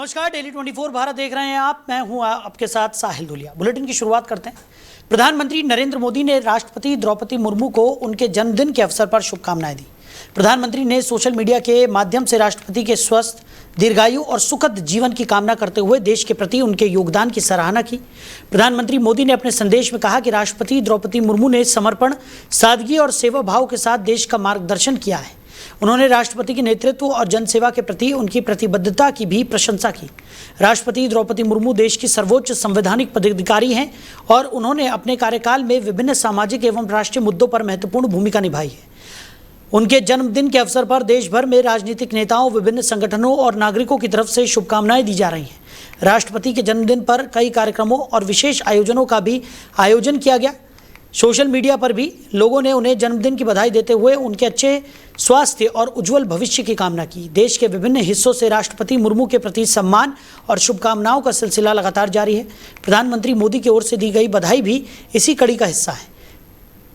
नमस्कार, डेली 24 भारत देख रहे हैं आप। मैं हूं आपके साथ साहिल दुलिया। बुलेटिन की शुरुआत करते हैं। प्रधानमंत्री नरेंद्र मोदी ने राष्ट्रपति द्रौपदी मुर्मू को उनके जन्मदिन के अवसर पर शुभकामनाएं दी। प्रधानमंत्री ने सोशल मीडिया के माध्यम से राष्ट्रपति के स्वस्थ, दीर्घायु और सुखद जीवन की कामना करते हुए देश के प्रति उनके योगदान की सराहना की। प्रधानमंत्री मोदी ने अपने संदेश में कहा कि राष्ट्रपति द्रौपदी मुर्मू ने समर्पण, सादगी और सेवा भाव के साथ देश का मार्गदर्शन किया है। उन्होंने राष्ट्रपति के नेतृत्व और जनसेवा के प्रति उनकी प्रतिबद्धता की भी प्रशंसा की। राष्ट्रपति द्रौपदी मुर्मू देश की सर्वोच्च संवैधानिक पदाधिकारी हैं और उन्होंने अपने कार्यकाल में विभिन्न सामाजिक एवं राष्ट्रीय मुद्दों पर महत्वपूर्ण भूमिका निभाई है। उनके जन्मदिन के अवसर पर देश भर में राजनीतिक नेताओं, विभिन्न संगठनों और नागरिकों की तरफ से शुभकामनाएं दी जा रही हैं। राष्ट्रपति के जन्मदिन पर कई कार्यक्रमों और विशेष आयोजनों का भी आयोजन किया गया। सोशल मीडिया पर भी लोगों ने उन्हें जन्मदिन की बधाई देते हुए उनके अच्छे स्वास्थ्य और उज्जवल भविष्य की कामना की। देश के विभिन्न हिस्सों से राष्ट्रपति मुर्मू के प्रति सम्मान और शुभकामनाओं का सिलसिला लगातार जारी है। प्रधानमंत्री मोदी की ओर से दी गई बधाई भी इसी कड़ी का हिस्सा है,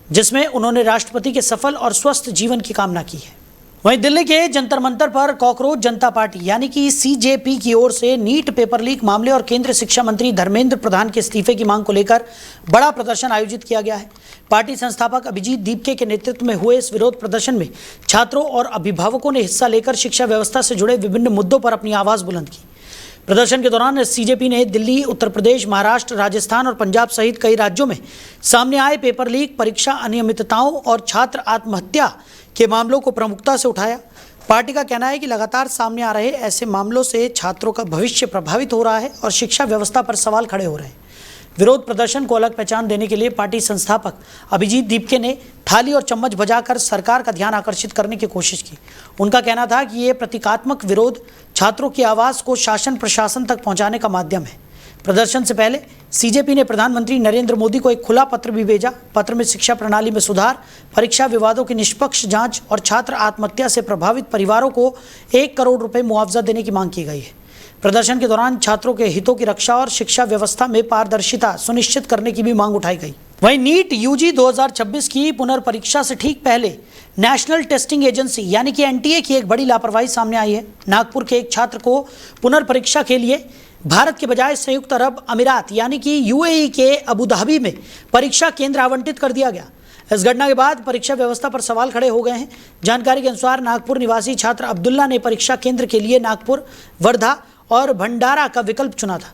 जिसमें उन्होंने राष्ट्रपति के सफल और स्वस्थ जीवन की कामना की है। वहीं दिल्ली के जंतर मंतर पर कॉकरोच जनता पार्टी यानी कि सीजेपी की ओर से नीट पेपर लीक मामले और केंद्रीय शिक्षा मंत्री धर्मेंद्र प्रधान के इस्तीफे की मांग को लेकर बड़ा प्रदर्शन आयोजित किया गया है। पार्टी संस्थापक अभिजीत दीपके के नेतृत्व में हुए इस विरोध प्रदर्शन में छात्रों और अभिभावकों ने हिस्सा लेकर शिक्षा व्यवस्था से जुड़े विभिन्न मुद्दों पर अपनी आवाज बुलंद की। प्रदर्शन के दौरान सीजेपी ने दिल्ली, उत्तर प्रदेश, महाराष्ट्र, राजस्थान और पंजाब सहित कई राज्यों में सामने आए पेपर लीक, परीक्षा अनियमितताओं और छात्र आत्महत्या के मामलों को प्रमुखता से उठाया। पार्टी का कहना है कि लगातार सामने आ रहे ऐसे मामलों से छात्रों का भविष्य प्रभावित हो रहा है और शिक्षा व्यवस्था पर सवाल खड़े हो रहे हैं। विरोध प्रदर्शन को अलग पहचान देने के लिए पार्टी संस्थापक अभिजीत दीपके ने थाली और चम्मच बजाकर सरकार का ध्यान आकर्षित करने की कोशिश की। उनका कहना था कि ये प्रतीकात्मक विरोध छात्रों की आवाज़ को शासन प्रशासन तक पहुंचाने का माध्यम है। प्रदर्शन से पहले सीजेपी ने प्रधानमंत्री नरेंद्र मोदी को एक खुला पत्र भी भेजा। पत्र में शिक्षा प्रणाली में सुधार, परीक्षा विवादों की निष्पक्ष जांच और छात्र आत्महत्या से प्रभावित परिवारों को 1 करोड़ रुपए मुआवजा देने की मांग की गई है। प्रदर्शन के दौरान छात्रों के हितों की रक्षा और शिक्षा व्यवस्था में पारदर्शिता सुनिश्चित करने की भी मांग उठाई गई। वहीं नीट यूजी 2026 की पुनर्परीक्षा से ठीक पहले नेशनल टेस्टिंग एजेंसी यानी कि एनटीए की एक बड़ी लापरवाही सामने आई है। नागपुर के एक छात्र को पुनर्परीक्षा के लिए भारत के बजाय संयुक्त अरब अमीरात यानी कि यूएई के अबू धाबी में परीक्षा केंद्र आवंटित कर दिया गया। इस घटना के बाद परीक्षा व्यवस्था पर सवाल खड़े हो गए हैं। जानकारी के अनुसार नागपुर निवासी छात्र अब्दुल्ला ने परीक्षा केंद्र के लिए नागपुर, वर्धा और भंडारा का विकल्प चुना था।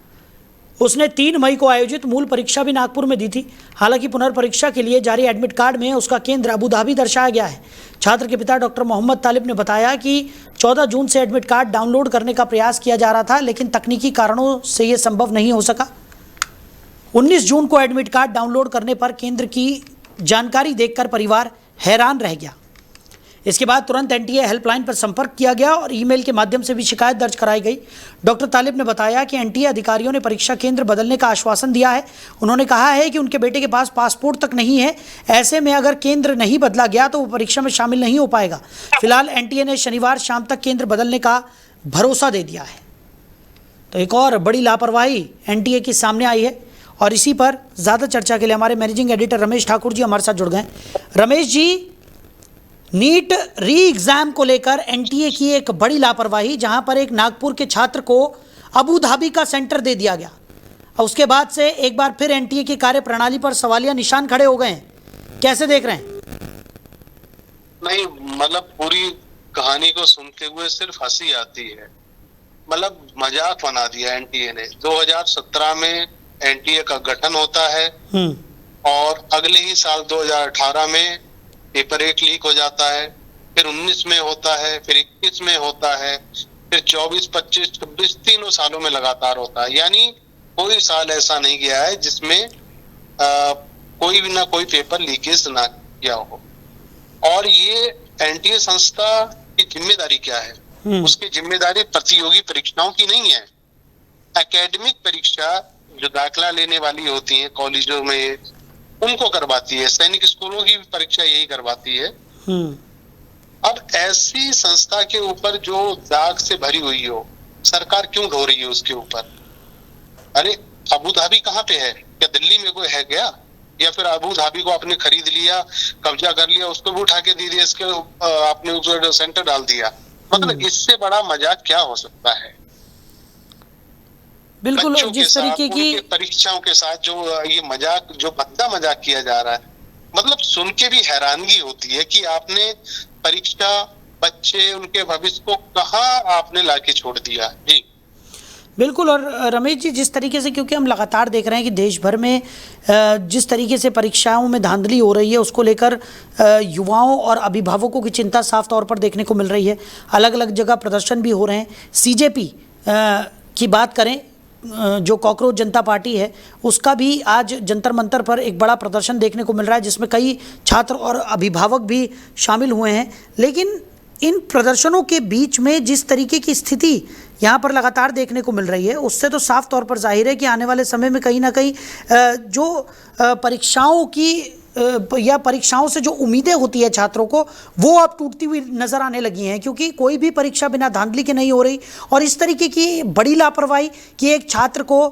उसने 3 मई को आयोजित मूल परीक्षा भी नागपुर में दी थी। हालांकि पुनर्परीक्षा के लिए जारी एडमिट कार्ड में उसका केंद्र अबू धाबी दर्शाया गया है। छात्र के पिता डॉक्टर मोहम्मद तालिब ने बताया कि 14 जून से एडमिट कार्ड डाउनलोड करने का प्रयास किया जा रहा था, लेकिन तकनीकी कारणों से यह संभव नहीं हो सका। 19 जून को एडमिट कार्ड डाउनलोड करने पर केंद्र की जानकारी देखकर परिवार हैरान रह गया। इसके बाद तुरंत एनटीए हेल्पलाइन पर संपर्क किया गया और ईमेल के माध्यम से भी शिकायत दर्ज कराई गई। डॉक्टर तालिब ने बताया कि एनटीए अधिकारियों ने परीक्षा केंद्र बदलने का आश्वासन दिया है। उन्होंने कहा है कि उनके बेटे के पास पासपोर्ट तक नहीं है। ऐसे में अगर केंद्र नहीं बदला गया तो वो परीक्षा में शामिल नहीं हो पाएगा। फिलहाल एनटीए ने शनिवार शाम तक केंद्र बदलने का भरोसा दे दिया है। तो एक और बड़ी लापरवाही एनटीए की सामने आई है और इसी पर ज़्यादा चर्चा के लिए हमारे मैनेजिंग एडिटर रमेश ठाकुर जी हमारे साथ जुड़ गए। रमेश जी, नीट री एग्जाम को लेकर एनटीए की एक बड़ी लापरवाही, जहां पर एक नागपुर के छात्र को अबू धाबी का सेंटर दे दिया गया और उसके बाद से एक बार फिर एनटीए की कार्यप्रणाली पर सवालिया निशान खड़े हो गए हैं। कैसे देख रहे हैं? नहीं, मतलब पूरी कहानी को सुनते हुए सिर्फ हंसी आती है। मतलब मजाक बना दिया एनटीए ने। 2017 में एनटीए का गठन होता है और अगले ही साल 2018 में पेपर 1 लीक हो जाता है, फिर 19 में होता है, फिर 21 में होता है, फिर 24, 25, 26 तीनों सालों में लगातार होता है। यानी कोई साल ऐसा नहीं गया है जिसमें कोई भी ना कोई पेपर लीकेज ना किया हो। और ये एनटीए संस्था की जिम्मेदारी क्या है? उसकी जिम्मेदारी प्रतियोगी परीक्षाओं की नहीं है। एकेडमिक परीक्षा जो दाखिला लेने वाली होती है कॉलेजों में, उनको करवाती है। सैनिक स्कूलों की भी परीक्षा यही करवाती है। अब ऐसी संस्था के ऊपर जो दाग से भरी हुई हो, सरकार क्यों ढो रही है उसके ऊपर? अरे अबू धाबी कहाँ पे है? क्या दिल्ली में कोई है क्या? या फिर अबू धाबी को आपने खरीद लिया, कब्जा कर लिया, उसको भी उठा के दे दिया, इसके आपने उस सेंटर डाल दिया? मतलब इससे बड़ा मजाक क्या हो सकता है? बिल्कुल, बच्चों के जिस साथ, तरीके की उनके परीक्षाओं के साथ जो ये मजाक, जो भद्दा मजाक किया जा रहा है, मतलब सुन के भी हैरानगी होती है कि आपने परीक्षा, बच्चे, उनके भविष्य को कहाँ आपने लाके छोड़ दिया। जी बिल्कुल। और रमेश जी, जिस तरीके से, क्योंकि हम लगातार देख रहे हैं कि देश भर में जिस तरीके से परीक्षाओं में धांधली हो रही है, उसको लेकर युवाओं और अभिभावकों की चिंता साफ तौर पर देखने को मिल रही है। अलग अलग जगह प्रदर्शन भी हो रहे हैं। सीजेपी की बात करें, जो कॉकरोच जनता पार्टी है, उसका भी आज जंतर मंतर पर एक बड़ा प्रदर्शन देखने को मिल रहा है, जिसमें कई छात्र और अभिभावक भी शामिल हुए हैं। लेकिन इन प्रदर्शनों के बीच में जिस तरीके की स्थिति यहाँ पर लगातार देखने को मिल रही है, उससे तो साफ तौर पर जाहिर है कि आने वाले समय में कहीं ना कहीं जो परीक्षाओं की या परीक्षाओं से जो उम्मीदें होती है छात्रों को, वो अब टूटती हुई नजर आने लगी हैं, क्योंकि कोई भी परीक्षा बिना धांधली के नहीं हो रही। और इस तरीके की बड़ी लापरवाही कि एक छात्र को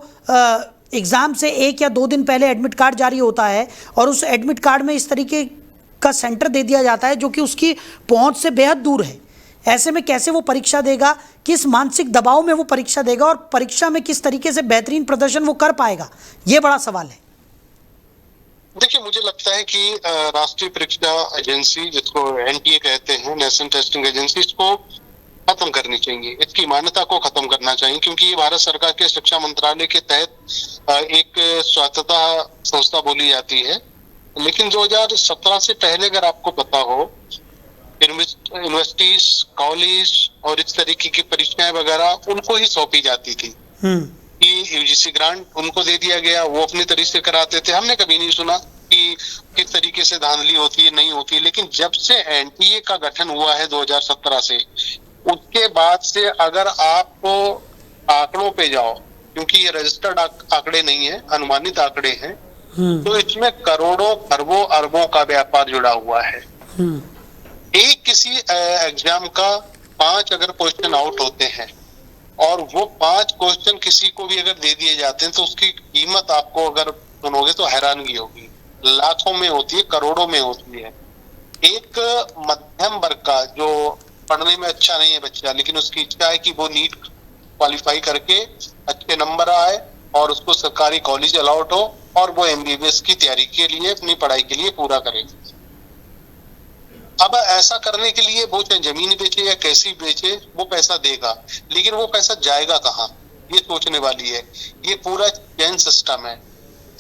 एग्ज़ाम से 1 या 2 दिन पहले एडमिट कार्ड जारी होता है और उस एडमिट कार्ड में इस तरीके का सेंटर दे दिया जाता है जो कि उसकी पहुंच से बेहद दूर है। ऐसे में कैसे वो परीक्षा देगा, किस मानसिक दबाव में वो परीक्षा देगा और परीक्षा में किस तरीके से बेहतरीन प्रदर्शन वो कर पाएगा, ये बड़ा सवाल है। देखिए, मुझे लगता है कि राष्ट्रीय परीक्षा एजेंसी, जिसको एनटीए कहते हैं, नेशनल टेस्टिंग एजेंसी, इसको खत्म करनी चाहिए, इसकी मान्यता को खत्म करना चाहिए, क्योंकि ये भारत सरकार के शिक्षा मंत्रालय के तहत एक स्वायत्तता संस्था बोली जाती है। लेकिन 2017 से पहले अगर आपको पता हो, यूनिवर्सिटीज, कॉलेज और इस तरीके की परीक्षाएं वगैरह उनको ही सौंपी जाती थी कि यूजीसी ग्रांट उनको दे दिया गया, वो अपने तरीके से कराते थे। हमने कभी नहीं सुना कि किस तरीके से धांधली होती है, नहीं होती। लेकिन जब से एनटीए का गठन हुआ है 2017 से, उसके बाद से अगर आपको आंकड़ों पे जाओ, क्योंकि ये रजिस्टर्ड आंकड़े नहीं है, अनुमानित आंकड़े हैं, तो इसमें करोड़ों, खरबों, अरबों का व्यापार जुड़ा हुआ है। एक किसी एग्जाम का 5 अगर क्वेश्चन आउट होते हैं और वो 5 क्वेश्चन किसी को भी अगर दे दिए जाते हैं, तो उसकी कीमत आपको अगर सुनोगे तो हैरानगी होगी। लाखों में होती है, करोड़ों में होती है। एक मध्यम वर्ग का, जो पढ़ने में अच्छा नहीं है बच्चा, लेकिन उसकी इच्छा है कि वो नीट क्वालिफाई करके अच्छे नंबर आए और उसको सरकारी कॉलेज अलाउट हो और वो एमबीबीएस की तैयारी के लिए, अपनी पढ़ाई के लिए पूरा करे। अब ऐसा करने के लिए वो चाहे जमीन बेचे या कैसी बेचे, वो पैसा देगा, लेकिन वो पैसा जाएगा कहाँ, ये सोचने वाली है। ये पूरा चेन सिस्टम है,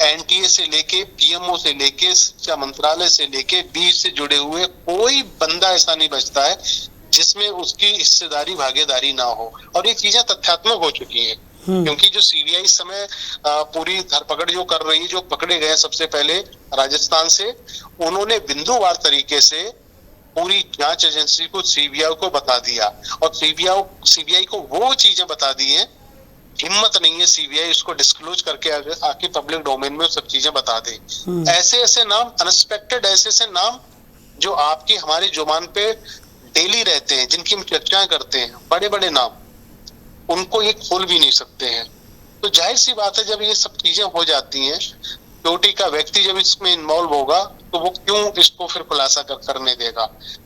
एनटीए से लेके, पीएमओ से लेके, शिक्षा मंत्रालय से लेके, बीच से जुड़े हुए कोई बंदा ऐसा नहीं बचता है जिसमें उसकी हिस्सेदारी, भागीदारी ना हो। और ये चीजें तथ्यात्मक हो चुकी हैं, क्योंकि जो सीबीआई इस समय पूरी धरपकड़ जो कर रही है, जो पकड़े गए सबसे पहले राजस्थान से, उन्होंने बिंदुवार तरीके से पूरी जांच एजेंसी को, सीबीआई को बता दिया, और सीबीआई को वो चीजें बता दी हैं, हिम्मत नहीं है सीबीआई उसको डिस्क्लोज करके आके पब्लिक डोमेन में सब चीजें बता दे। ऐसे ऐसे नाम, अनएक्सपेक्टेड ऐसे ऐसे नाम जो आपकी, हमारे जुबान पे डेली रहते हैं, जिनकी हम चर्चाएं करते हैं, बड़े बड़े नाम, उनको ये खोल भी नहीं सकते हैं। तो जाहिर सी बात है, जब ये सब चीजें हो जाती हैं, चोटी का व्यक्ति जब इसमें इन्वॉल्व होगा, तो वो क्यों इसको फिर खुलासा करने देगा।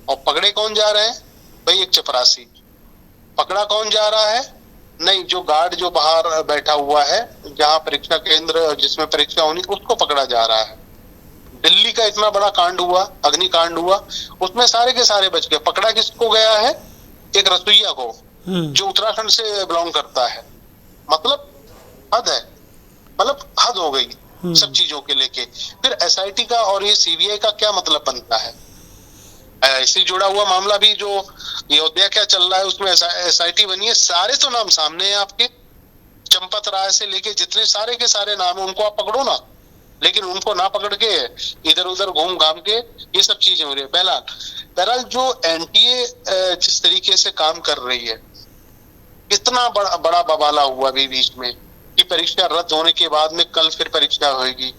और पकड़े कौन जा रहे हैं भाई? एक चपरासी। पकड़ा कौन जा रहा है? नहीं, जो गार्ड जो बाहर बैठा हुआ है, जहां परीक्षा केंद्र जिसमें परीक्षा होनी, उसको पकड़ा जा रहा है। दिल्ली का इतना बड़ा कांड हुआ, अग्निकांड हुआ, उसमें सारे के सारे बच गए। पकड़ा किसको गया है? एक रसोइया को, जो उत्तराखंड से बिलोंग करता है। मतलब हद है, मतलब हद हो गई सब चीजों के लेके। फिर एसआईटी का और ये सीबीआई का क्या मतलब बनता है? ऐसे जुड़ा हुआ मामला भी जो अयोध्या क्या चल रहा है, उसमें एसआईटी बनी है। सारे तो नाम सामने हैं आपके, चंपत राय से लेके जितने सारे के सारे नाम है, उनको आप पकड़ो ना, लेकिन उनको ना पकड़ के इधर उधर घूम घाम के ये सब चीजें हो रही है। बहरहाल जो एनटीए जिस तरीके से काम कर रही है, इतना बड़ा बवाला हुआ भी बीच में कि परीक्षा रद्द होने के बाद में कल फिर परीक्षा होगी।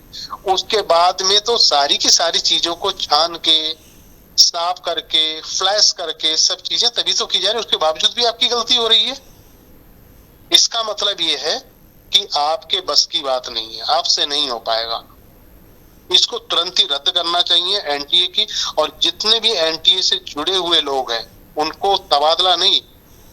उसके बाद में तो सारी की सारी चीजों को छान के, साफ करके, फ्लैश करके सब चीजें तभी तो की जा रही है, उसके बावजूद भी आपकी गलती हो रही है। इसका मतलब ये है कि आपके बस की बात नहीं है, आपसे नहीं हो पाएगा। इसको तुरंत ही रद्द करना चाहिए एनटीए की, और जितने भी एनटीए से जुड़े हुए लोग हैं उनको तबादला नहीं,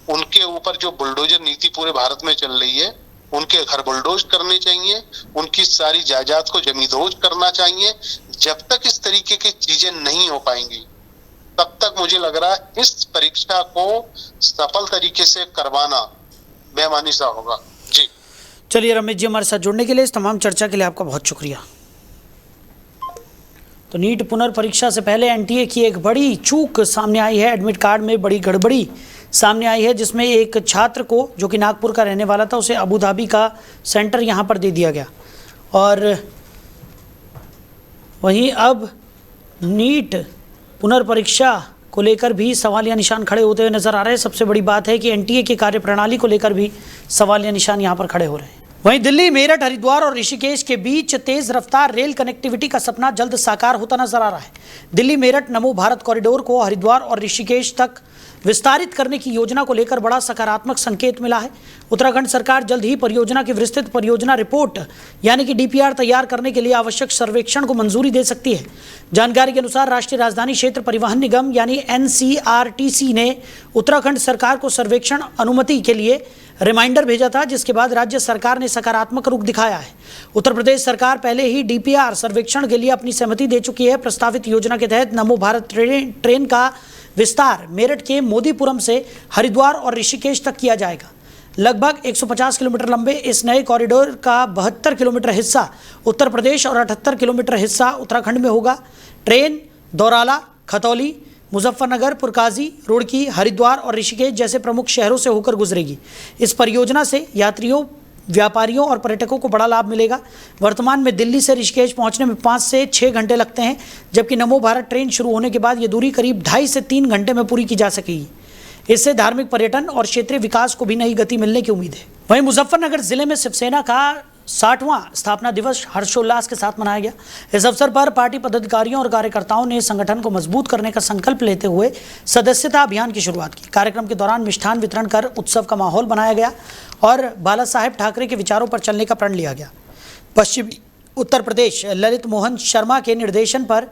उनके ऊपर जो बुलडोजर नीति पूरे भारत में चल रही है उनके घर बुलडोज करने चाहिए, उनकी सारी जायदाद को जमींदोज करना चाहिए। जब तक इस तरीके की चीजें नहीं हो पाएंगी तब तक मुझे लग रहा है इस परीक्षा को सफल तरीके से करवाना बेईमानी सा होगा। जी चलिए रमेश जी, हमारे साथ जुड़ने के लिए, इस तमाम चर्चा के लिए आपका बहुत शुक्रिया। तो नीट पुनर्परीक्षा से पहले एनटीए की एक बड़ी चूक सामने आई है। एडमिट कार्ड में बड़ी गड़बड़ी सामने आई है, जिसमें एक छात्र को, जो कि नागपुर का रहने वाला था, उसे अबू धाबी का सेंटर यहाँ पर दे दिया गया। और वहीं अब नीट पुनर्परीक्षा को लेकर भी सवालिया निशान खड़े होते हुए नजर आ रहे हैं। सबसे बड़ी बात है कि एनटीए की कार्यप्रणाली को लेकर भी सवालिया निशान यहाँ पर खड़े हो रहे हैं। वहीं दिल्ली, मेरठ, हरिद्वार और ऋषिकेश के बीच तेज रफ्तार रेल कनेक्टिविटी का सपना जल्द साकार होता नजर आ रहा है। दिल्ली मेरठ नमो भारत कॉरिडोर को हरिद्वार और ऋषिकेश तक विस्तारित करने की योजना को लेकर बड़ा सकारात्मक संकेत मिला है। उत्तराखंड सरकार जल्द ही परियोजना की विस्तृत परियोजना रिपोर्ट यानी कि डीपीआर तैयार करने के लिए आवश्यक सर्वेक्षण को मंजूरी दे सकती है। जानकारी के अनुसार राष्ट्रीय राजधानी क्षेत्र परिवहन निगम यानी एनसीआरटीसी ने उत्तराखंड सरकार को सर्वेक्षण अनुमति के लिए रिमाइंडर भेजा था, जिसके बाद राज्य सरकार ने सकारात्मक रुख दिखाया है। उत्तर प्रदेश सरकार पहले ही डीपीआर सर्वेक्षण के लिए अपनी सहमति दे चुकी है। प्रस्तावित योजना के तहत नमो भारत ट्रेन का विस्तार मेरठ के मोदीपुरम से हरिद्वार और ऋषिकेश तक किया जाएगा। लगभग 150 किलोमीटर लंबे इस नए कॉरिडोर का 72 किलोमीटर हिस्सा उत्तर प्रदेश और 78 किलोमीटर हिस्सा उत्तराखंड में होगा। ट्रेन दौराला, खतौली, मुजफ्फरनगर, पुरकाजी, रुड़की, हरिद्वार और ऋषिकेश जैसे प्रमुख शहरों से होकर गुजरेगी। इस परियोजना से यात्रियों, व्यापारियों और पर्यटकों को बड़ा लाभ मिलेगा। वर्तमान में दिल्ली से ऋषिकेश पहुंचने में 5 से 6 घंटे लगते हैं, जबकि नमो भारत ट्रेन शुरू होने के बाद ये दूरी करीब 2.5 से 3 घंटे में पूरी की जा सकेगी। इससे धार्मिक पर्यटन और क्षेत्रीय विकास को भी नई गति मिलने की उम्मीद है। वहीं मुजफ्फरनगर जिले में शिवसेना का 60वां स्थापना दिवस हर्षोल्लास के साथ मनाया गया। इस अवसर पर पार्टी पदाधिकारियों और कार्यकर्ताओं ने संगठन को मजबूत करने का संकल्प लेते हुए सदस्यता अभियान की शुरुआत की। कार्यक्रम के दौरान मिष्ठान वितरण कर उत्सव का माहौल बनाया गया और बाला साहेब ठाकरे के विचारों पर चलने का प्रण लिया गया। पश्चिमी उत्तर प्रदेश ललित मोहन शर्मा के निर्देशन पर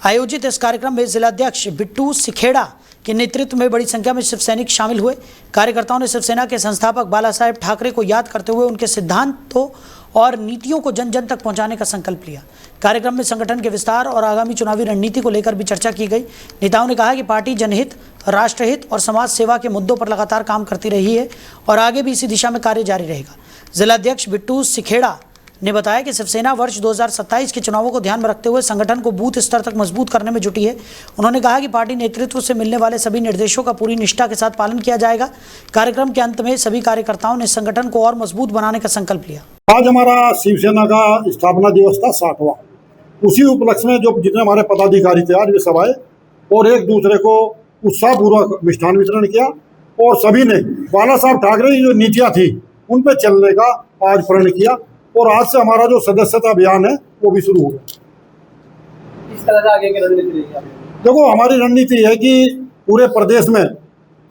आयोजित इस कार्यक्रम में जिलाध्यक्ष बिट्टू सिखेड़ा के नेतृत्व में बड़ी संख्या में शिव सैनिक शामिल हुए। कार्यकर्ताओं ने शिवसेना के संस्थापक बाला साहेब ठाकरे को याद करते हुए उनके सिद्धांतों और नीतियों को जन जन तक पहुंचाने का संकल्प लिया। कार्यक्रम में संगठन के विस्तार और आगामी चुनावी रणनीति को लेकर भी चर्चा की गई। नेताओं ने कहा कि पार्टी जनहित, राष्ट्रहित और समाज सेवा के मुद्दों पर लगातार काम करती रही है और आगे भी इसी दिशा में कार्य जारी रहेगा। जिलाध्यक्ष बिट्टू सिखेड़ा ने बताया कि शिवसेना वर्ष 2027 के चुनावों को ध्यान में रखते हुए संगठन को बूथ स्तर तक मजबूत करने में जुटी है। उन्होंने कहा कि पार्टी नेतृत्व से मिलने वाले सभी निर्देशों का पूरी निष्ठा के साथ पालन किया जाएगा। कार्यक्रम के अंत में सभी कार्यकर्ताओं ने संगठन को और मजबूत बनाने का संकल्प लिया। आज हमारा शिवसेना का स्थापना दिवस था 60वां। उसी उपलक्ष्य में जो जितने हमारे पदाधिकारी थे आज वे सब आए और एक दूसरे को उत्साहपूर्वक मिष्ठान वितरण किया और सभी ने बाला साहब ठाकरे की जो नीतियां थी उन पर चलने का आज प्रण किया और आज से हमारा जो सदस्यता अभियान है वो भी शुरू हो गया। इस तरह से आगे की रणनीति रहेगी? देखो, हमारी रणनीति है कि पूरे प्रदेश में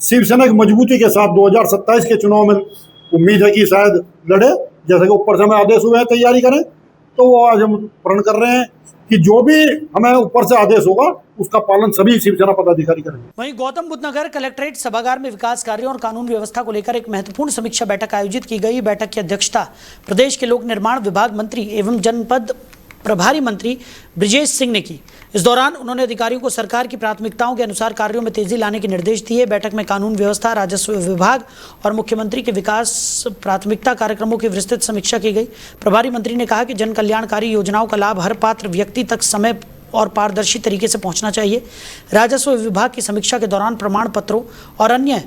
शिवसेना की मजबूती के साथ 2027 के चुनाव में उम्मीद है कि शायद लड़े। जैसे कि ऊपर से हमें आदेश हुए हैं तैयारी करें, तो वो आज हम प्रण कर रहे हैं कि जो भी हमें ऊपर से आदेश होगा उसका पालन सभी शिवसेना पदाधिकारी करेंगे। वहीं गौतम बुद्ध नगर कलेक्ट्रेट सभागार में विकास कार्यों और कानून व्यवस्था को लेकर एक महत्वपूर्ण समीक्षा बैठक आयोजित की गई। बैठक की अध्यक्षता प्रदेश के लोक निर्माण विभाग मंत्री एवं जनपद प्रभारी मंत्री ब्रिजेश सिंह ने की। इस दौरान उन्होंने अधिकारियों को सरकार की प्राथमिकताओं के अनुसार कार्यों में तेजी लाने के निर्देश दिए। बैठक में कानून व्यवस्था, राजस्व विभाग और मुख्यमंत्री के विकास प्राथमिकता कार्यक्रमों की विस्तृत समीक्षा की गई। प्रभारी मंत्री ने कहा कि जन कल्याणकारी योजनाओं का लाभ हर पात्र व्यक्ति तक समय और पारदर्शी तरीके से पहुंचना चाहिए। राजस्व विभाग की समीक्षा के दौरान प्रमाण पत्रों और अन्य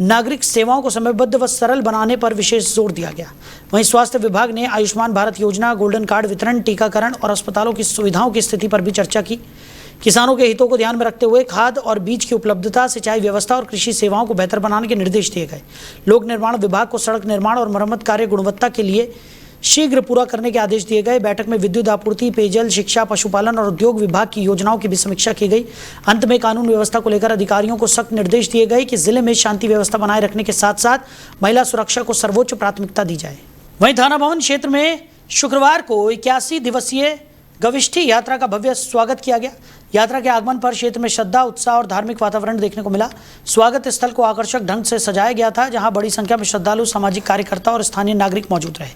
नागरिक सेवाओं को समयबद्ध व सरल बनाने पर विशेष जोर दिया गया। वहीं स्वास्थ्य विभाग ने आयुष्मान भारत योजना, गोल्डन कार्ड वितरण, टीकाकरण और अस्पतालों की सुविधाओं की स्थिति पर भी चर्चा की। किसानों के हितों को ध्यान में रखते हुए खाद और बीज की उपलब्धता, सिंचाई व्यवस्था और कृषि सेवाओं को बेहतर बनाने के निर्देश दिए गए। लोक निर्माण विभाग को सड़क निर्माण और मरम्मत कार्य गुणवत्ता के लिए शीघ्र पूरा करने के आदेश दिए गए। बैठक में विद्युत आपूर्ति, पेयजल, शिक्षा, पशुपालन और उद्योग विभाग की योजनाओं की भी समीक्षा की गई। अंत में कानून व्यवस्था को लेकर अधिकारियों को सख्त निर्देश दिए गए कि जिले में शांति व्यवस्था बनाए रखने के साथ साथ महिला सुरक्षा को सर्वोच्च प्राथमिकता दी जाए। वहीं थाना भवन क्षेत्र में शुक्रवार को 81 दिवसीय गविष्ठी यात्रा का भव्य स्वागत किया गया। यात्रा के आगमन पर क्षेत्र में श्रद्धा, उत्साह और धार्मिक वातावरण देखने को मिला। स्वागत स्थल को आकर्षक ढंग से सजाया गया था, जहां बड़ी संख्या में श्रद्धालु, सामाजिक कार्यकर्ता और स्थानीय नागरिक मौजूद रहे।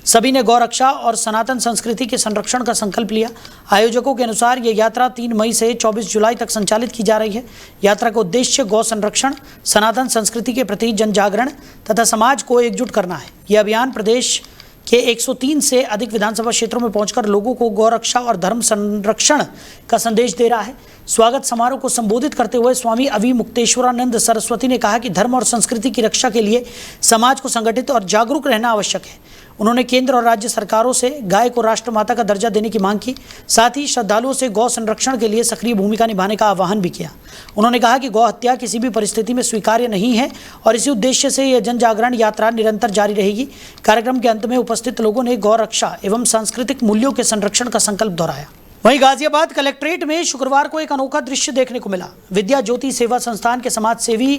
सभी ने गौ रक्षा और सनातन संस्कृति के संरक्षण का संकल्प लिया। आयोजकों के अनुसार ये यात्रा 3 मई से 24 जुलाई तक संचालित की जा रही है। यात्रा का उद्देश्य गौ संरक्षण, सनातन संस्कृति के प्रति जन जागरण तथा समाज को एकजुट करना है। यह अभियान प्रदेश के 103 से अधिक विधानसभा क्षेत्रों में पहुंचकर लोगों को गौ रक्षा और धर्म संरक्षण का संदेश दे रहा है। स्वागत समारोह को संबोधित करते हुए स्वामी अविमुक्तेश्वरानंद सरस्वती ने कहा कि धर्म और संस्कृति की रक्षा के लिए समाज को संगठित और जागरूक रहना आवश्यक है। उन्होंने केंद्र और राज्य सरकारों से गाय को राष्ट्रमाता का दर्जा देने की मांग की। साथ ही श्रद्धालुओं से गौ संरक्षण के लिए सक्रिय भूमिका निभाने का आह्वान भी किया। उन्होंने कहा कि गौ हत्या किसी भी परिस्थिति में स्वीकार्य नहीं है और इसी उद्देश्य से यह जन जागरण यात्रा निरंतर जारी रहेगी। कार्यक्रम के अंत में उपस्थित लोगों ने गौ रक्षा एवं सांस्कृतिक मूल्यों के संरक्षण का संकल्प दोहराया। वहीं गाजियाबाद कलेक्ट्रेट में शुक्रवार को एक अनोखा दृश्य देखने को मिला। विद्या ज्योति सेवा संस्थान के समाज सेवी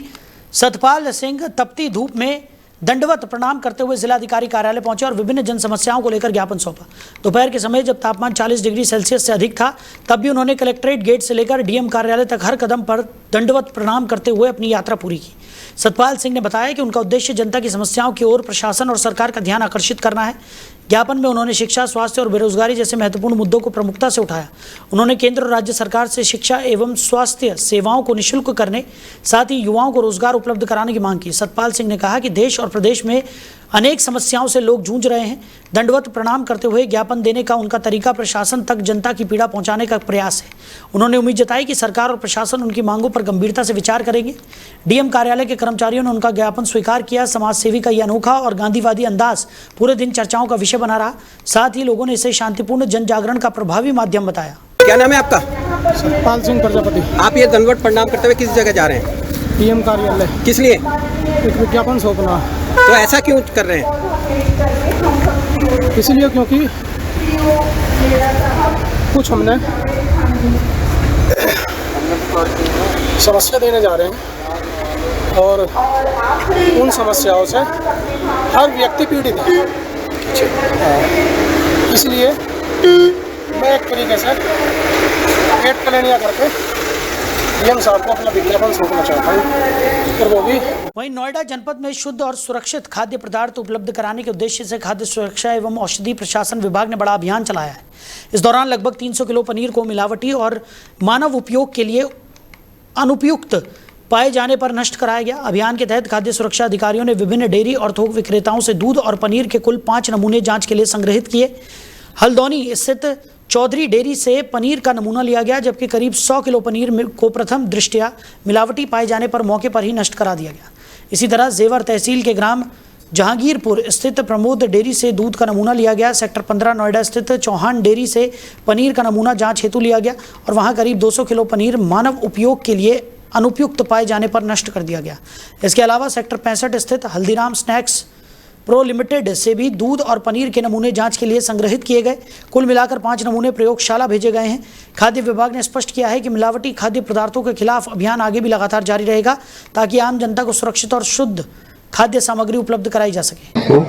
सतपाल सिंह तपती धूप में दंडवत प्रणाम करते हुए जिलाधिकारी कार्यालय पहुंचे और विभिन्न जन समस्याओं को लेकर ज्ञापन सौंपा। दोपहर के समय जब तापमान 40 डिग्री सेल्सियस से अधिक था, तब भी उन्होंने कलेक्ट्रेट गेट से लेकर डीएम कार्यालय तक हर कदम पर दंडवत प्रणाम करते हुए अपनी यात्रा पूरी की। सतपाल सिंह ने बताया कि उनका उद्देश्य जनता की समस्याओं की ओर प्रशासन और सरकार का ध्यान आकर्षित करना है। ज्ञापन में उन्होंने शिक्षा, स्वास्थ्य और बेरोजगारी जैसे महत्वपूर्ण मुद्दों को प्रमुखता से उठाया। उन्होंने केंद्र और राज्य सरकार से शिक्षा एवं स्वास्थ्य सेवाओं को निःशुल्क करने, साथ ही युवाओं को रोजगार उपलब्ध कराने की मांग की। सतपाल सिंह ने कहा कि देश और प्रदेश में अनेक समस्याओं से लोग जूझ रहे हैं। दंडवत प्रणाम करते हुए ज्ञापन देने का उनका तरीका प्रशासन तक जनता की पीड़ा पहुंचाने का प्रयास है। उन्होंने उम्मीद जताई कि सरकार और प्रशासन उनकी मांगों पर गंभीरता से विचार करेंगे। डीएम कार्यालय के कर्मचारियों ने उनका ज्ञापन स्वीकार किया। समाज सेवी का यह अनोखा और गांधीवादी अंदाज पूरे दिन चर्चाओं का विषय बना रहा। साथ ही लोगों ने इसे शांतिपूर्ण जन जागरण का प्रभावी माध्यम बताया। क्या नाम है आपका? सतपाल सिंह प्रजापति। आप ये दंडवत प्रणाम करते हुए किस जगह जा रहे हैं? डीएम कार्यालय। किस लिए? एक विज्ञापन सौंपना। तो ऐसा क्यों कर रहे हैं? इसलिए क्योंकि कुछ हमने समस्या देने जा रहे हैं और उन समस्याओं से हर व्यक्ति पीड़ित है। इसलिए मैं एक तरीके से पेट कलेनिया करके डीएम साहब को अपना विज्ञापन सौंपना चाहता हूँ, और वो भी। वहीं नोएडा जनपद में शुद्ध और सुरक्षित खाद्य पदार्थ उपलब्ध कराने के उद्देश्य से खाद्य सुरक्षा एवं औषधि प्रशासन विभाग ने बड़ा अभियान चलाया है। इस दौरान लगभग 300 किलो पनीर को मिलावटी और मानव उपयोग के लिए अनुपयुक्त पाए जाने पर नष्ट कराया गया। अभियान के तहत खाद्य सुरक्षा अधिकारियों ने विभिन्न डेयरी और थोक विक्रेताओं से दूध और पनीर के कुल 5 नमूने जांच के लिए संग्रहित किए। हल्द्वानी स्थित चौधरी डेयरी से पनीर का नमूना लिया गया, जबकि करीब 100 किलो पनीर को प्रथम दृष्टया मिलावटी पाए जाने पर मौके पर ही नष्ट करा दिया गया। इसी तरह जेवर तहसील के ग्राम जहांगीरपुर स्थित प्रमोद डेयरी से दूध का नमूना लिया गया। सेक्टर 15 नोएडा स्थित चौहान डेयरी से पनीर का नमूना जांच हेतु लिया गया और वहां करीब 200 किलो पनीर मानव उपयोग के लिए अनुपयुक्त पाए जाने पर नष्ट कर दिया गया। इसके अलावा सेक्टर 65 स्थित हल्दीराम स्नैक्स प्रो लिमिटेड से भी दूध और पनीर के नमूने जांच के लिए संग्रहित किए गए। कुल मिलाकर 5 नमूने प्रयोगशाला भेजे गए हैं। खाद्य विभाग ने स्पष्ट किया है कि मिलावटी खाद्य पदार्थों के खिलाफ अभियान आगे भी लगातार जारी रहेगा, ताकि आम जनता को सुरक्षित और शुद्ध खाद्य सामग्री उपलब्ध कराई जा सके। को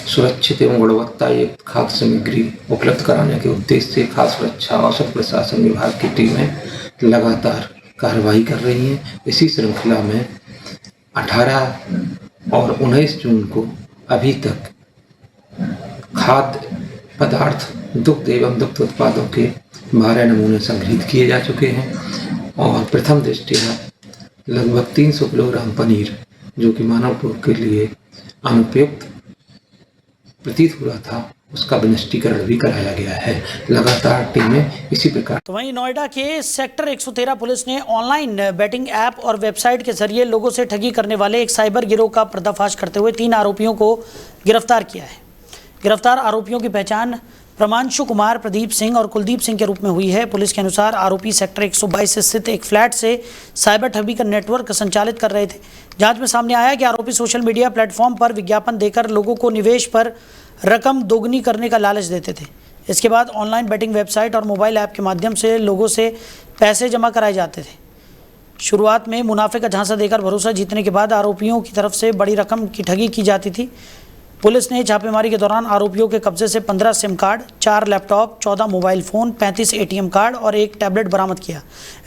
सुरक्षित एवं गुणवत्ता युक्त खाद्य सामग्री उपलब्ध कराने के उद्देश्य से खाद्य सुरक्षा औषध प्रशासन विभाग की टीमें लगातार कार्रवाई कर रही हैं। इसी श्रृंखला में 18 और 19 जून को अभी तक खाद्य पदार्थ, दुग्ध एवं दुग्ध उत्पादों के 12 नमूने संग्रहित किए जा चुके हैं और प्रथम दृष्टया लगभग 300 किलोग्राम पनीर, जो कि मानव उपयोग के लिए अनुपयुक्त प्रतीत हुआ था, उसका विनिष्टीकरण भी कराया गया है। लगातार टीमें इसी प्रकार। तो वहीं नोएडा के सेक्टर 113 पुलिस ने ऑनलाइन बेटिंग ऐप और वेबसाइट के जरिए लोगों से ठगी करने वाले एक साइबर गिरोह का पर्दाफाश करते हुए 3 आरोपियों को गिरफ्तार किया है। गिरफ्तार आरोपियों की पहचान प्रमांशु कुमार, प्रदीप सिंह और कुलदीप सिंह के रूप में हुई है। पुलिस के अनुसार आरोपी सेक्टर 122 स्थित एक फ्लैट से साइबर ठगी का नेटवर्क संचालित कर रहे थे। जांच में सामने आया कि आरोपी सोशल मीडिया प्लेटफॉर्म पर विज्ञापन देकर लोगों को निवेश पर रकम दोगुनी करने का लालच देते थे। इसके बाद ऑनलाइन बेटिंग वेबसाइट और मोबाइल ऐप के माध्यम से लोगों से पैसे जमा कराए जाते थे। शुरुआत में मुनाफे का झांसा देकर भरोसा जीतने के बाद आरोपियों की तरफ से बड़ी रकम की ठगी की जाती थी। पुलिस ने छापेमारी के दौरान आरोपियों के कब्जे से 15 SIM card, 4 laptop, 14 mobile phone, 35 ATM card और 1 टैबलेट बरामद किया।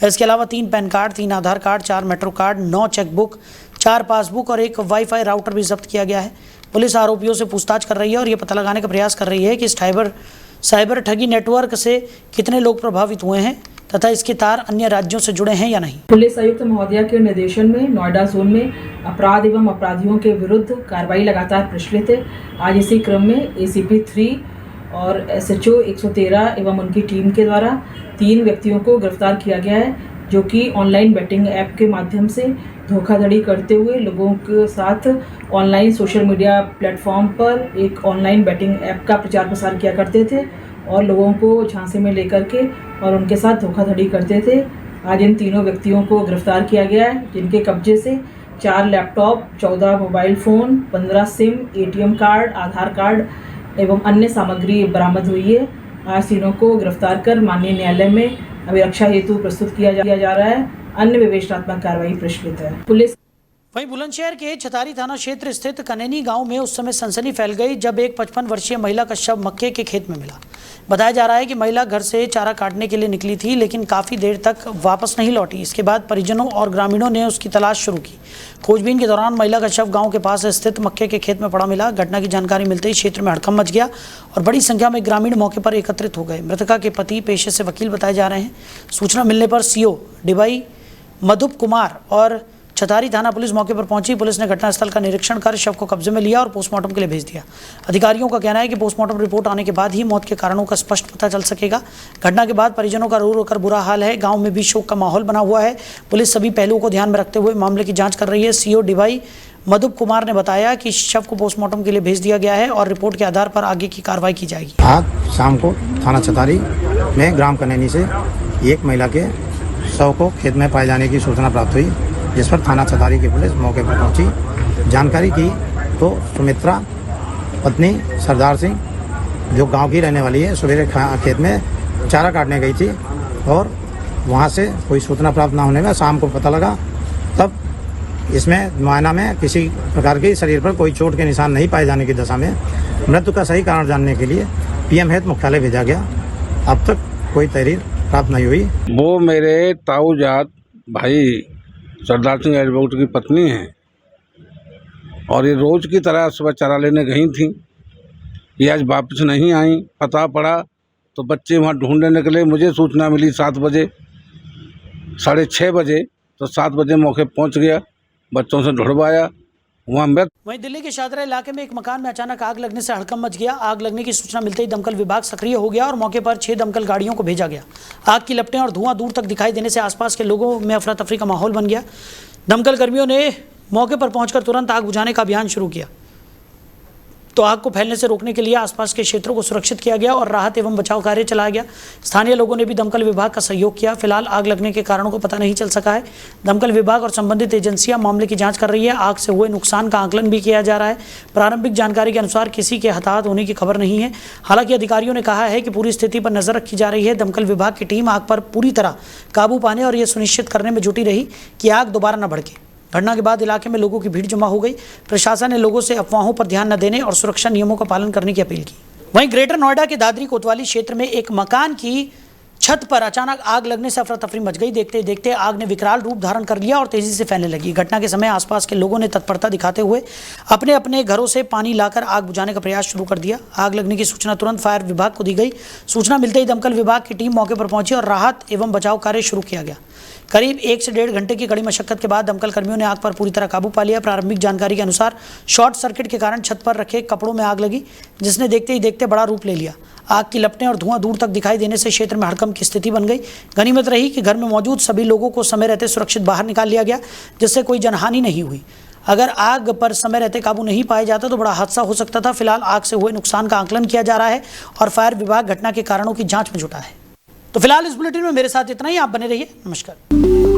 इसके अलावा 3 pan card, 3 Aadhaar card, 4 metro card, 9 chequebook, 4 passbook और 1 वाईफाई राउटर भी जब्त किया गया है। पुलिस आरोपियों से पूछताछ कर रही है और ये पता लगाने का प्रयास कर रही है कि साइबर ठगी नेटवर्क से कितने लोग प्रभावित हुए हैं तथा इसके तार अन्य राज्यों से जुड़े हैं या नहीं। पुलिस आयुक्त महोदया के निर्देशन में नोएडा जोन में अपराध एवं अपराधियों के विरुद्ध कार्रवाई लगातार प्रचलित है। आज इसी क्रम में ACP 3 और SHO 113 एवं उनकी टीम के द्वारा 3 व्यक्तियों को गिरफ्तार किया गया है, जो कि ऑनलाइन बेटिंग ऐप के माध्यम से धोखाधड़ी करते हुए लोगों के साथ ऑनलाइन सोशल मीडिया प्लेटफॉर्म पर एक ऑनलाइन बेटिंग ऐप का प्रचार प्रसार किया करते थे और लोगों को झांसे में लेकर के और उनके साथ धोखाधड़ी करते थे। आज इन तीनों व्यक्तियों को गिरफ्तार किया गया है, जिनके कब्जे से 4 laptop, 14 mobile phone, 15 SIM, ATM card, Aadhaar card एवं अन्य सामग्री बरामद हुई है। आज तीनों को गिरफ्तार कर माननीय न्यायालय में अभिरक्षा हेतु प्रस्तुत किया जा रहा है। अन्य विवेचनात्मक कार्रवाई प्रचलित है। पुलिस वहीं बुलंदशहर के छतारी थाना क्षेत्र स्थित कनैनी गांव में उस समय सनसनी फैल गई जब एक 55 वर्षीय महिला का शव मक्के के खेत में मिला। बताया जा रहा है कि महिला घर से चारा काटने के लिए निकली थी, लेकिन काफ़ी देर तक वापस नहीं लौटी। इसके बाद परिजनों और ग्रामीणों ने उसकी तलाश शुरू की। खोजबीन के दौरान महिला का शव गांव के पास स्थित मक्के के खेत में पड़ा मिला। घटना की जानकारी मिलते ही क्षेत्र में हड़कंप मच गया और बड़ी संख्या में ग्रामीण मौके पर एकत्रित हो गए। मृतका के पति पेशे से वकील बताए जा रहे हैं। सूचना मिलने पर CO डिबाई मधुप कुमार और छतारी थाना पुलिस मौके पर पहुंची। पुलिस ने घटनास्थल का निरीक्षण कर शव को कब्जे में लिया और पोस्टमार्टम के लिए भेज दिया। अधिकारियों का कहना है कि पोस्टमार्टम रिपोर्ट आने के बाद ही मौत के कारणों का स्पष्ट पता चल सकेगा। घटना के बाद परिजनों का रो रो कर बुरा हाल है। गांव में भी शोक का माहौल बना हुआ है। पुलिस सभी पहलुओं को ध्यान में रखते हुए मामले की जाँच कर रही है। CO डिबाई मधुप कुमार ने बताया कि शव को पोस्टमार्टम के लिए भेज दिया गया है और रिपोर्ट के आधार पर आगे की कार्रवाई की जाएगी। आज शाम को थाना छतारी में ग्राम कनैनी से एक महिला के शव को खेत में पाए जाने की सूचना प्राप्त हुई, जिस पर थाना छतारी की पुलिस मौके पर पहुंची। जानकारी की तो सुमित्रा पत्नी सरदार सिंह, जो गांव की रहने वाली है, सवेरे खेत में चारा काटने गई थी और वहां से कोई सूचना प्राप्त न होने में शाम को पता लगा। तब इसमें मुआयना में किसी प्रकार के शरीर पर कोई चोट के निशान नहीं पाए जाने की दशा में मृत्यु का सही कारण जानने के लिए PM हेतु मुख्यालय भेजा गया। अब तक कोई तहरीर प्राप्त नहीं हुई। वो मेरे ताऊजात भाई सरदार सिंह एडवोकेट की पत्नी हैं और ये रोज़ की तरह सुबह चारा लेने गई थी। ये आज वापस नहीं आई। पता पड़ा तो बच्चे वहाँ ढूंढने निकले। मुझे सूचना मिली 7 बजे, 6:30 बजे, तो 7 बजे मौके पहुँच गया, बच्चों से ढुड़वाया। वहीं दिल्ली के शादरा इलाके में एक मकान में अचानक आग लगने से हड़कंप मच गया। आग लगने की सूचना मिलते ही दमकल विभाग सक्रिय हो गया और मौके पर 6 दमकल गाड़ियों को भेजा गया। आग की लपटें और धुआं दूर तक दिखाई देने से आसपास के लोगों में अफरा तफरी का माहौल बन गया। दमकल कर्मियों ने मौके पर पहुंचकर तुरंत आग बुझाने का अभियान शुरू किया, तो आग को फैलने से रोकने के लिए आसपास के क्षेत्रों को सुरक्षित किया गया और राहत एवं बचाव कार्य चलाया गया। स्थानीय लोगों ने भी दमकल विभाग का सहयोग किया। फिलहाल आग लगने के कारणों को पता नहीं चल सका है। दमकल विभाग और संबंधित एजेंसियां मामले की जांच कर रही है। आग से हुए नुकसान का आकलन भी किया जा रहा है। प्रारंभिक जानकारी के अनुसार किसी के हताहत होने की खबर नहीं है। हालांकि अधिकारियों ने कहा है कि पूरी स्थिति पर नजर रखी जा रही है। दमकल विभाग की टीम आग पर पूरी तरह काबू पाने और ये सुनिश्चित करने में जुटी रही कि आग दोबारा न भड़के। घटना के बाद इलाके में लोगों की भीड़ जमा हो गई। प्रशासन ने लोगों से अफवाहों पर ध्यान न देने और सुरक्षा नियमों का पालन करने की अपील की। वहीं ग्रेटर नोएडा के दादरी कोतवाली क्षेत्र में एक मकान की छत पर अचानक आग लगने से अफरा तफरी मच गई। देखते देखते आग ने विकराल रूप धारण कर लिया और तेजी से फैलने लगी। घटना के समय आसपास के लोगों ने तत्परता दिखाते हुए अपने अपने घरों से पानी लाकर आग बुझाने का प्रयास शुरू कर दिया। आग लगने की सूचना तुरंत फायर विभाग को दी गई। सूचना मिलते ही दमकल विभाग की टीम मौके पर पहुंची और राहत एवं बचाव कार्य शुरू किया गया। करीब 1 से 1.5 घंटे की कड़ी मशक्कत के बाद दमकल कर्मियों ने आग पर पूरी तरह काबू पा लिया। प्रारंभिक जानकारी के अनुसार शॉर्ट सर्किट के कारण छत पर रखे कपड़ों में आग लगी, जिसने देखते ही देखते बड़ा रूप ले लिया। आग की लपटें और धुआं दूर तक दिखाई देने से क्षेत्र में हड़कंप की स्थिति बन गई। गनीमत रही कि घर में मौजूद सभी लोगों को समय रहते सुरक्षित बाहर निकाल लिया गया, जिससे कोई जनहानि नहीं हुई। अगर आग पर समय रहते काबू नहीं पाया जाता तो बड़ा हादसा हो सकता था। फिलहाल आग से हुए नुकसान का आकलन किया जा रहा है और फायर विभाग घटना के कारणों की जांच में जुटा है। तो फिलहाल इस बुलेटिन में मेरे साथ इतना ही। आप बने रहिए। नमस्कार।